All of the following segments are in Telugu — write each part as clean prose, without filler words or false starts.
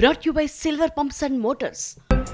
brought to you by Silver Pumps and Motors.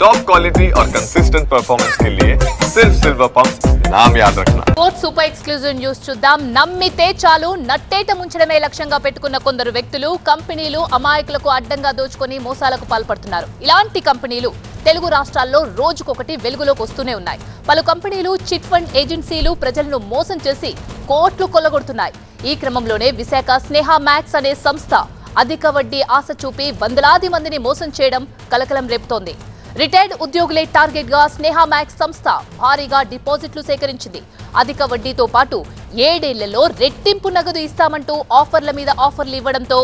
Top quality और कंसिस्टेंट परफॉर्मेंस के लिए सिर्फ सिल्वर पंप्स नाम याद रखना। స్పోర్ట్స్ సూపర్ ఎక్స్క్లూజివ్ న్యూస్ చూద్దాం. నమ్మితే చాలు నట్టేట ముంచడమే లక్ష్యంగా పెట్టుకున్న కొందరు వ్యక్తులు కంపెనీలు అమాయకులకు అడ్డంగా దోచుకొని మోసాలకు పాల్పడుతున్నారు. ఇలాంటి కంపెనీలు తెలుగు రాష్ట్రాల్లో రోజుకొకటి వెలుగులోకి వస్తూనే ఉన్నాయి. పలు కంపెనీలు చిట్ ఫండ్ ఏజెన్సీలు ప్రజలను మోసం చేసి కోట్లు కొల్లగొడుతున్నాయి. ఈ క్రమంలోనే విశాఖ స్నేహ మ్యాక్స్ అనే సంస్థ అధిక వడ్డీ ఆశ చూపి వందలాది మందిని మోసం చేయడం కలకలం రేపుతోంది. రిటైర్డ్ ఉద్యోగులే టార్గెట్ గా స్నేహ మ్యాక్స్ సంస్థ భారీగా డిపాజిట్లు సేకరించింది. అధిక వడ్డీతో పాటు 7 ఏళ్లలో రెట్టింపు నగదు ఇస్తామంటూ ఆఫర్ల మీద ఆఫర్లు ఇవ్వడంతో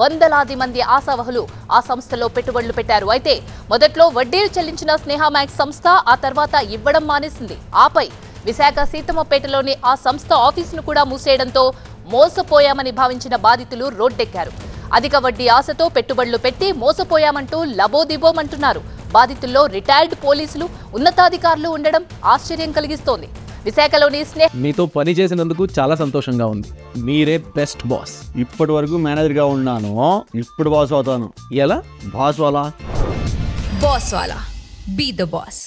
వందలాది మంది ఆశావహులు ఆ సంస్థలో పెట్టుబడులు పెట్టారు. అయితే మొదట్లో వడ్డీలు చెల్లించిన స్నేహ మ్యాక్స్ సంస్థ ఆ తర్వాత ఇవ్వడం మానేసింది. ఆపై విశాఖ సీతమ్మపేటలోని ఆ సంస్థ ఆఫీసును కూడా మూసేయడంతో మోసపోయామని భావించిన బాధితులు రోడ్డెక్కారు. అధిక వడ్డీ ఆశతో పెట్టుబడులు పెట్టి మోసపోయామంటూ లబోదిబోమంటున్నారు. బాధితుల్లో రిటైర్డ్ పోలీసులు ఉన్నతాధికారులు ఉండడం ఆశ్చర్యం కలిగిస్తోంది. విశాఖలోని మీతో పని చేసినందుకు చాలా సంతోషంగా ఉంది. మీరే బెస్ట్ బాస్. ఇప్పటి వరకు మేనేజర్ గా ఉన్నాను, ఇప్పుడు బాస్ అవుతాను. ఎలా బాస్ వాలా? బాస్ వాలా be the boss.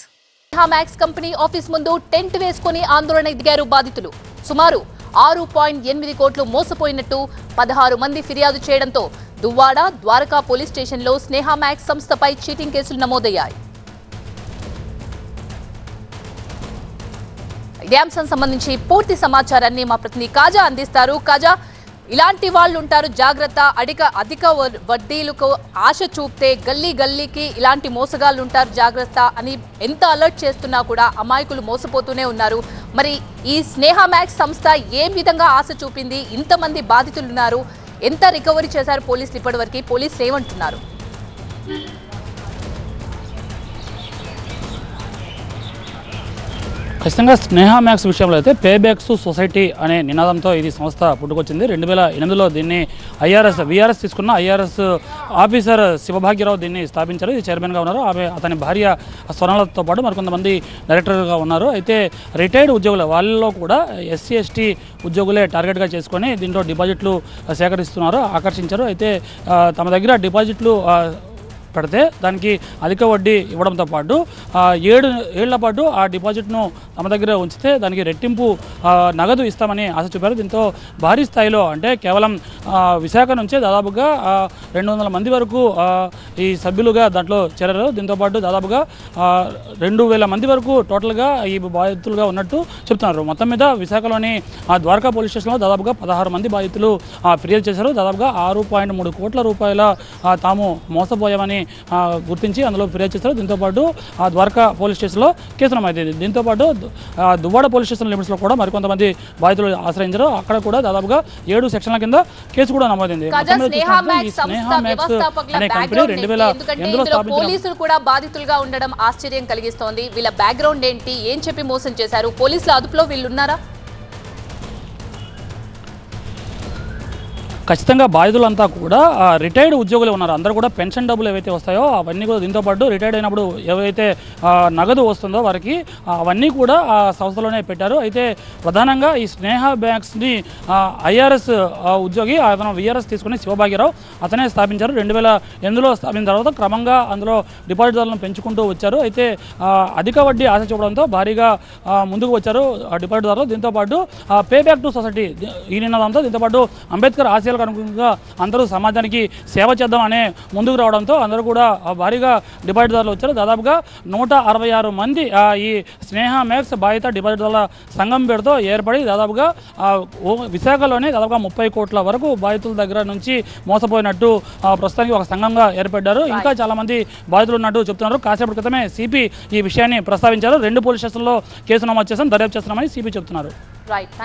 Sneha max company office ముందు టెంట్ వేసుకుని ఆందోళన దిగారు బాధితులు. సుమారు 6.8 కోట్లు మోసపోయినట్టు 16 మంది ఫిర్యాదు చేయడంతో దువ్వాడ, ద్వారకా పోలీస్ స్టేషన్లో స్నేహ మ్యాక్స్ సంస్థపై చీటింగ్ కేసులు నమోదయ్యాయి. ఇదే అంశం సంబంధించి పూర్తి సమాచారాన్ని మా ప్రతినిధి కాజా అందిస్తారు. కాజా, ఇలాంటి వాళ్ళు ఉంటారు, జాగ్రత్త. అధిక వడ్డీలకు ఆశ చూపితే గల్లీ గల్లీకి ఇలాంటి మోసగాళ్ళు ఉంటారు, జాగ్రత్త అని ఎంత అలర్ట్ చేస్తున్నా కూడా అమాయకులు మోసపోతూనే ఉన్నారు. మరి ఈ స్నేహ మ్యాక్స్ సంస్థ ఏ విధంగా ఆశ చూపింది? ఇంతమంది బాధితులు ఉన్నారు, ఎంత రికవరీ చేశారు పోలీసులు ఇప్పటివరకు? పోలీసులు ఏమంటున్నారు? ఖచ్చితంగా స్నేహ మ్యాక్స్ విషయంలో అయితే పేబ్యాక్స్ సొసైటీ అనే నినాదంతో ఇది సంస్థ పుట్టుకొచ్చింది. 2008లో దీన్ని విఆర్ఎస్ తీసుకున్న ఐఆర్ఎస్ ఆఫీసర్ శివభాగ్యరావు దీన్ని స్థాపించారు. ఇది చైర్మన్గా ఉన్నారు. అతని భార్య స్వర్ణలతో పాటు మరికొంతమంది డైరెక్టర్గా ఉన్నారు. అయితే రిటైర్డ్ ఉద్యోగులు వాళ్ళలో కూడా ఎస్సీ ఎస్టీ ఉద్యోగులే టార్గెట్గా చేసుకొని దీంట్లో డిపాజిట్లు సేకరిస్తున్నారు, ఆకర్షించారు. అయితే తమ దగ్గర డిపాజిట్లు పెడితే దానికి అధిక వడ్డీ ఇవ్వడంతో పాటు 7 ఏళ్ల పాటు ఆ డిపాజిట్ను తమ దగ్గర ఉంచితే దానికి రెట్టింపు నగదు ఇస్తామని ఆశ చూపారు. దీంతో భారీ స్థాయిలో అంటే కేవలం విశాఖ నుంచే దాదాపుగా 200 మంది వరకు ఈ సభ్యులుగా దాంట్లో చేరారు. దీంతోపాటు దాదాపుగా 2000 మంది వరకు టోటల్గా ఈ బాధితులుగా ఉన్నట్టు చెప్తున్నారు. మొత్తం మీద విశాఖలోని ద్వారకా పోలీస్ స్టేషన్లో దాదాపుగా 16 మంది బాధితులు ఫిర్యాదు చేశారు. దాదాపుగా 6.3 కోట్ల రూపాయల తాము మోసపోయామని గుర్తించి అందులో ఫిర్యాదు చేస్తారు. దీంతోపాటు ద్వారకా పోలీస్ స్టేషన్లో కేసు నమోదైంది. దీంతోపాటు దువ్వాడ పోలీస్ స్టేషన్ లిమిట్స్లో కూడా మరికొంతమంది బాధితులు ఆశ్రయించారు. అక్కడ కూడా దాదాపుగా 7 సెక్షన్ల కింద కేసు కూడా నమోదైంది. పోలీసులు కూడా బాధితులుగా ఉండడం ఆశ్చర్యం కలిగిస్తోంది. వీళ్ళ బ్యాక్గ్రౌండ్ ఏంటి, ఏం చెప్పి మోసం చేశారు? పోలీసుల అదుపులో వీళ్ళు ఉన్నారా? ఖచ్చితంగా బాధితులంతా కూడా రిటైర్డ్ ఉద్యోగులు ఉన్నారు. అందరూ కూడా పెన్షన్ డబ్బులు ఏవైతే వస్తాయో అవన్నీ కూడా దీంతోపాటు రిటైర్డ్ అయినప్పుడు ఏవైతే నగదు వస్తుందో వారికి అవన్నీ కూడా ఆ సంస్థలోనే పెట్టారు. అయితే ప్రధానంగా ఈ స్నేహ బ్యాంక్స్ని ఐఆర్ఎస్ ఉద్యోగి అతను విఆర్ఎస్ తీసుకుని శివభాగ్యరావు అతనే స్థాపించారు. 2008లో స్థాపించిన తర్వాత క్రమంగా అందులో డిపాజిట్దారులను పెంచుకుంటూ వచ్చారు. అయితే అధిక వడ్డీ ఆశ చూపడంతో భారీగా ముందుకు వచ్చారు డిపాజిట్దారులు. దీంతోపాటు పేబ్యాక్ టు సొసైటీ ఈ నినాదంతో దీంతోపాటు అంబేద్కర్ ఆశయాలకు అనుగుణంగా అందరూ సమాజానికి సేవ చేద్దాం అనే ముందుకు రావడంతో అందరూ కూడా భారీగా డిపాజిట్దారులు వచ్చారు. దాదాపుగా 166 మంది ఈ స్నేహ మ్యాక్స్ బాధిత డిపాజిట్దారుల సంఘం పేరుతో ఏర్పడి దాదాపుగా విశాఖలోనే దాదాపుగా 30 కోట్ల వరకు బాధితుల దగ్గర నుంచి మోసపోయినట్టు ప్రస్తుతానికి ఒక సంఘంగా ఏర్పడ్డారు. ఇంకా చాలా మంది బాధితులు ఉన్నట్టు చెప్తున్నారు. కాసేపటి క్రితమే సిపి ఈ విషయాన్ని ప్రస్తావించారు. 2 పోలీస్ స్టేషన్లో కేసు నమోదు చేస్తాం, దర్యాప్తు చేస్తున్నామని సిపి చెప్తున్నారు.